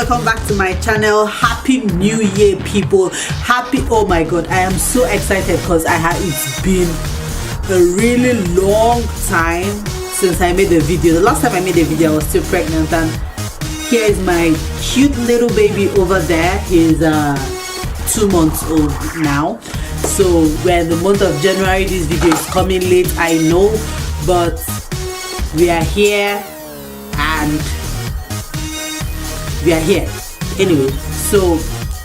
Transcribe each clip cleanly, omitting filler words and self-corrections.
welcome back to my channel. Happy New Year, people. Oh my god, I am so excited because it's been a really long time since I made a video. The last time I made a video I was still pregnant, and here is my cute little baby over there. He's 2 months old now. So we're in the month of January. This video is coming late, I know, but we are here and we are here anyway. So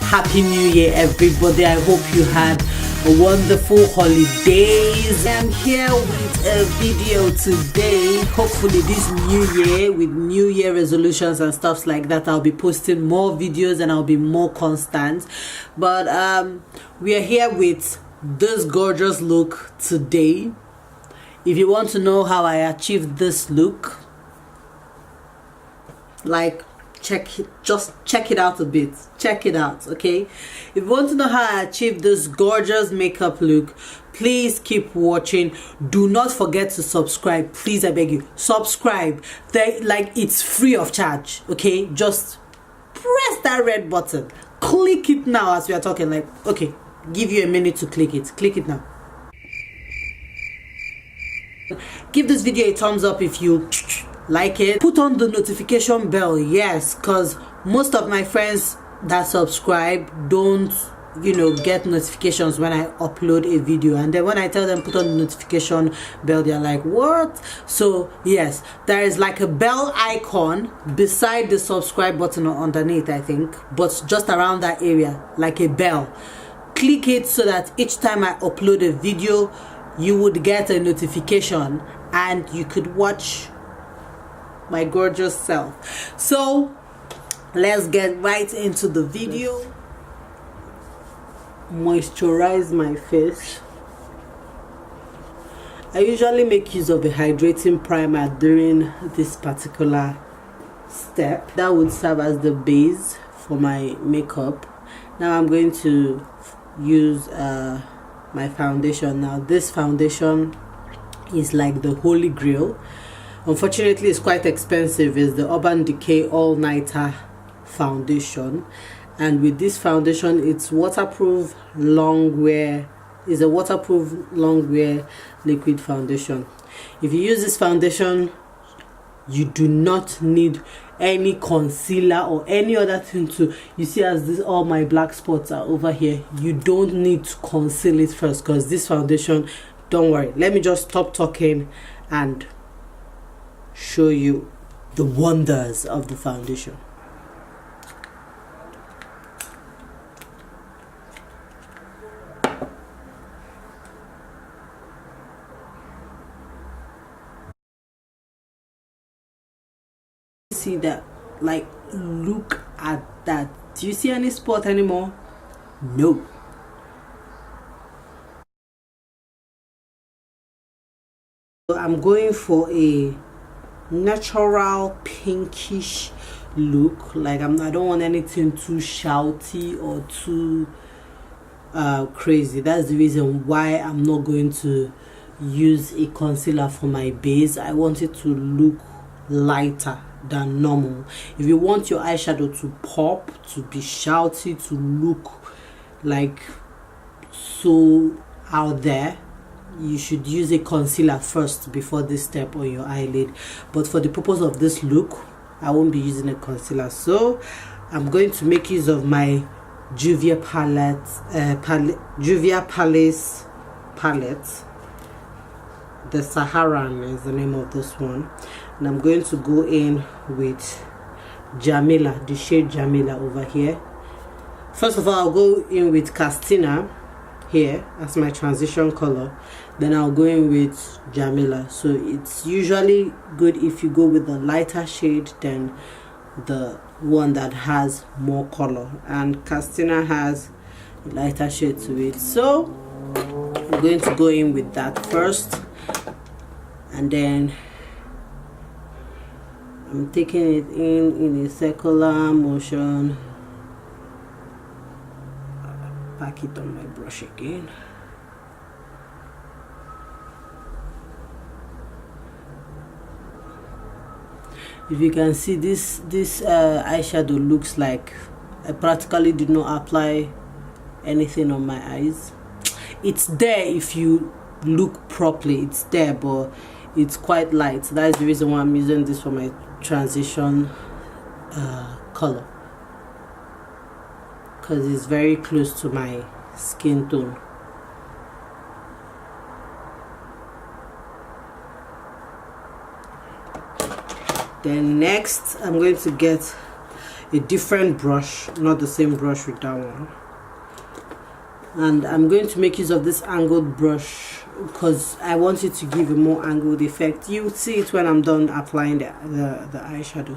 happy new year, everybody. I hope you had a wonderful holidays. I'm here with a video today. Hopefully this new year, with new year resolutions and stuff like that, I'll be posting more videos and I'll be more constant. But we are here with this gorgeous look today. If you want to know how I achieved this look, like, just check it out a bit. Check it out, okay? If you want to know how I achieved this gorgeous makeup look, please keep watching. Do not forget to subscribe, please, I beg you. Subscribe. Like, it's free of charge, okay? Just press that red button. Click it now as we are talking. Like, okay, give you a minute to click it. Click it now. Give this video a thumbs up if you like it. Put on the notification bell, yes, because most of my friends that subscribe don't, you know, get notifications when I upload a video, and then when I tell them put on the notification bell, they're like, what? So yes, there is like a bell icon beside the subscribe button or underneath, I think, but just around that area, like a bell. Click it so that each time I upload a video you would get a notification and you could watch my gorgeous self. So let's get right into the video. Moisturize my face. I usually make use of a hydrating primer during this particular step. That would serve as the base for my makeup. Now I'm going to use my foundation. Now this foundation is like the holy grail. Unfortunately, it's quite expensive. It's the Urban Decay All Nighter foundation, and with this foundation, it's waterproof long wear. Is a waterproof long wear liquid foundation. If you use this foundation, you do not need any concealer or any other thing to, you see, as this, all my black spots are over here, you don't need to conceal it first, because this foundation, don't worry, let me just stop talking and show you the wonders of the foundation. See that? Like, look at that. Do you see any spot anymore? No. So I'm going for a natural pinkish look. Like, I don't want anything too shouty or too crazy. That's the reason why I'm not going to use a concealer for my base. I want it to look lighter than normal. If you want your eyeshadow to pop, to be shouty, to look like so out there, you should use a concealer first before this step on your eyelid. But for the purpose of this look, I won't be using a concealer. So I'm going to make use of my Juvia Palace palette. The Saharan is the name of this one, and I'm going to go in with Jamila, the shade Jamila over here. First of all, I'll go in with Castina here as my transition color, then I'll go in with Jamila. So it's usually good if you go with the lighter shade than the one that has more color, and Castina has a lighter shade to it. So I'm going to go in with that first, and then I'm taking it in a circular motion. Pack it on my brush again. If you can see, this eyeshadow looks like I practically did not apply anything on my eyes. It's there if you look properly, it's there, but it's quite light. That is the reason why I'm using this for my transition color, because it's very close to my skin tone. Then next I'm going to get a different brush, not the same brush with that one, and I'm going to make use of this angled brush because I want it to give a more angled effect. You'll see it when I'm done applying the eyeshadow.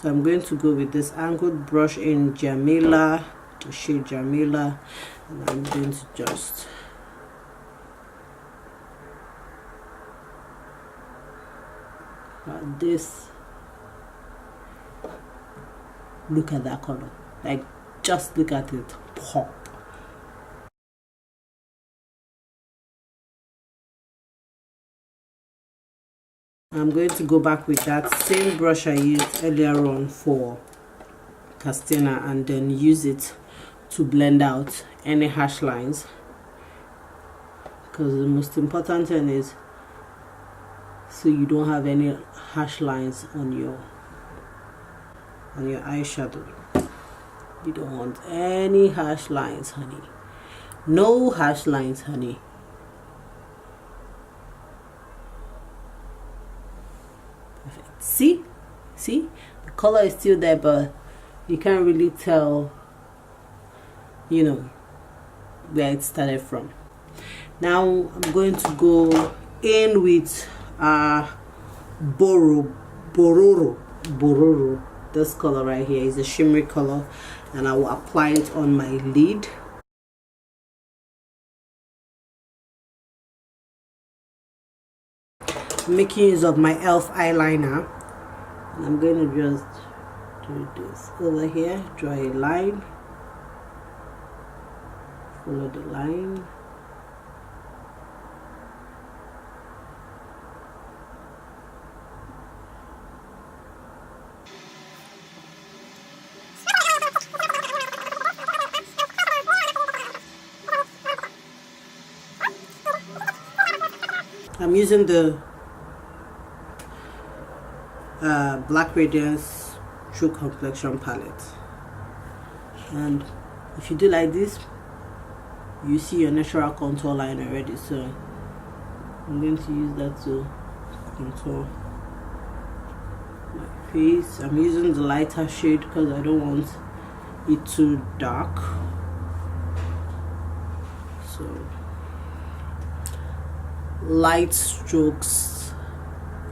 So I'm going to go with this angled brush in Jamila, the shade Jamila, and I'm going to just like this. Look at that color, like just look at it pop. I'm going to go back with that same brush I used earlier on for Castina and then use it to blend out any harsh lines, because the most important thing is so you don't have any harsh lines on your eyeshadow. You don't want any harsh lines, honey. No harsh lines, honey. Perfect. See the color is still there, but you can't really tell, you know, where it started from. Now I'm going to go in with Bororo. This color right here is a shimmery color, and I will apply it on my lid. I'm making use of my e.l.f. eyeliner, and I'm going to just do this over here, draw a line, follow the line. I'm using the Black Radiance True Complexion palette, and if you do like this, you see your natural contour line already. So I'm going to use that to contour my face. I'm using the lighter shade because I don't want it too dark. So light strokes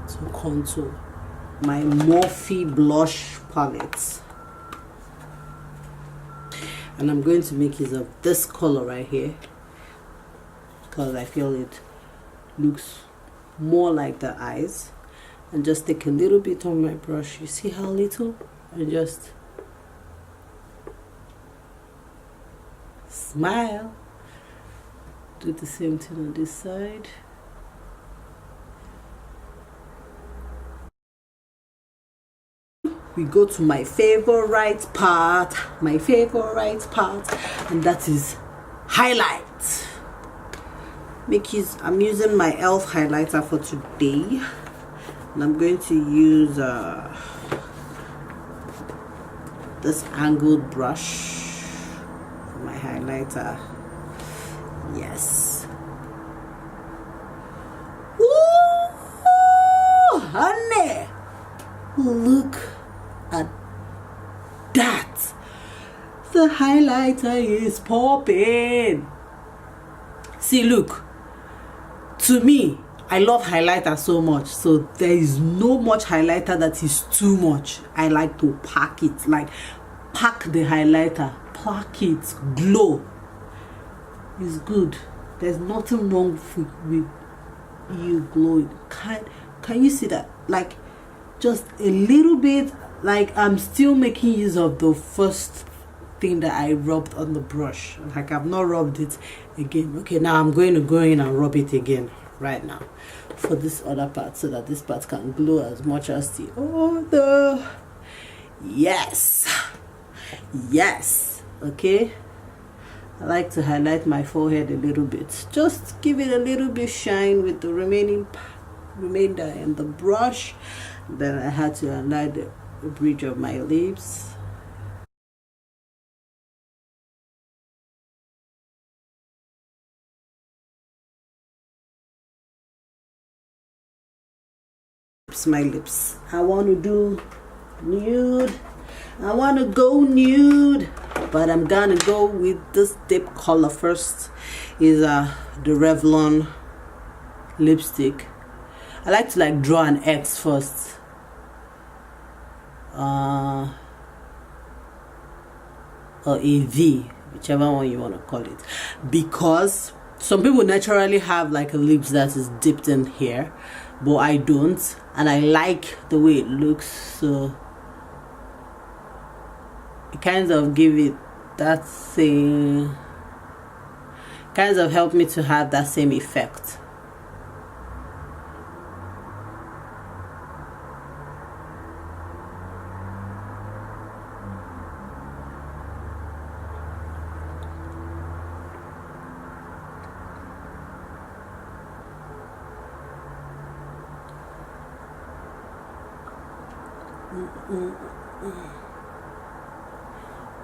to contour. My Morphe blush palette, and I'm going to make use of this color right here because I feel it looks more like the eyes. And just take a little bit on my brush. You see how little? And just smile. Do the same thing on this side. We go to my favorite part, and that is highlight. I'm using my e.l.f. highlighter for today, and I'm going to use this angled brush for my highlighter. Yes. Woo, honey, look at that. The highlighter is popping. See, look, to me, I love highlighter so much, so there is no much highlighter that is too much. I like to pack it, like pack the highlighter, pack it, glow. It's good. There's nothing wrong with you glowing. Can you see that? Like just a little bit. Like I'm still making use of the first thing that I rubbed on the brush. Like I've not rubbed it again. Okay, now I'm going to go in and rub it again. right now for this other part, so that this part can glow as much as the other. Yes, okay. I like to highlight my forehead a little bit, just give it a little bit shine with the remainder in the brush. Then I had to highlight the bridge of my lips. My lips. I want to do nude. I want to go nude, but I'm gonna go with this deep color first. Is the Revlon lipstick. I like to draw an X first. Or a V, whichever one you want to call it, because some people naturally have a lips that is dipped in here, but I don't, and I like the way it looks, so it kind of give it that same, kind of help me to have that same effect.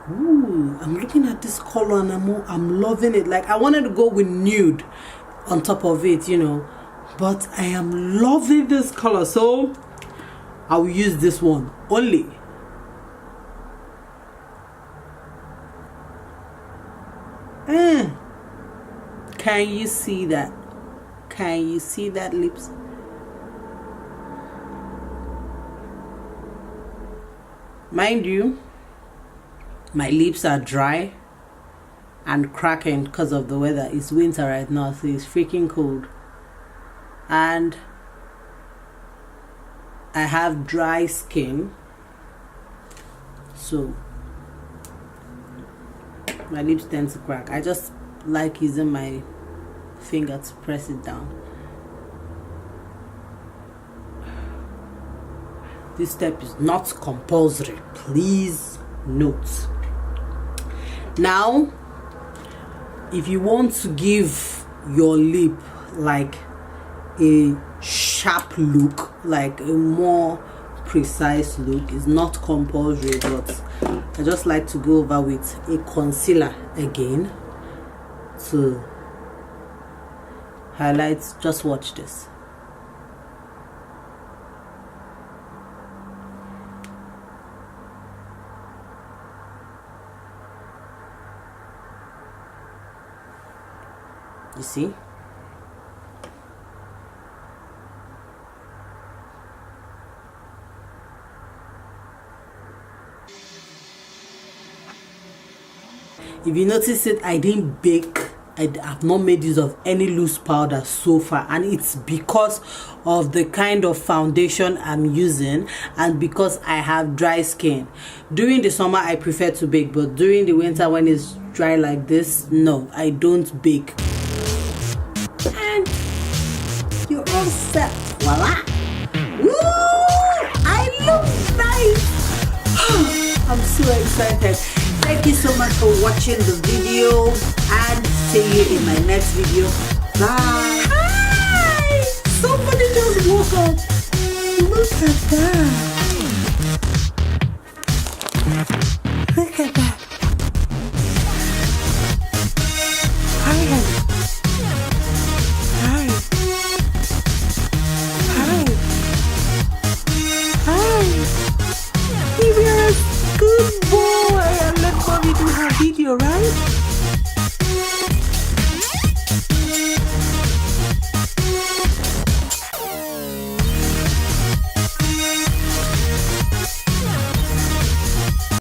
Ooh, I'm looking at this color and I'm loving it. I wanted to go with nude on top of it, but I am loving this color, so I will use this one only. Can you see that? Can you see that lips? Mind you, my lips are dry and cracking because of the weather. It's winter right now, so it's freaking cold. And I have dry skin, so my lips tend to crack. I just like using my finger to press it down. This step is not compulsory, please note. Now, if you want to give your lip a sharp look, a more precise look, it's not compulsory, but I just like to go over with a concealer again to highlight. Just watch this. You see? If you notice it, I didn't bake. I have not made use of any loose powder so far, and it's because of the kind of foundation I'm using and because I have dry skin. During the summer I prefer to bake, but during the winter when it's dry like this, no, I don't bake. And you're all set. Voila! Woo! I look nice! I'm so excited. Thank you so much for watching the video, and see you in my next video. Bye! Hi! Somebody just woke up. Look at that. Look at that. Hi. You're a good boy, and let mommy do her video, right?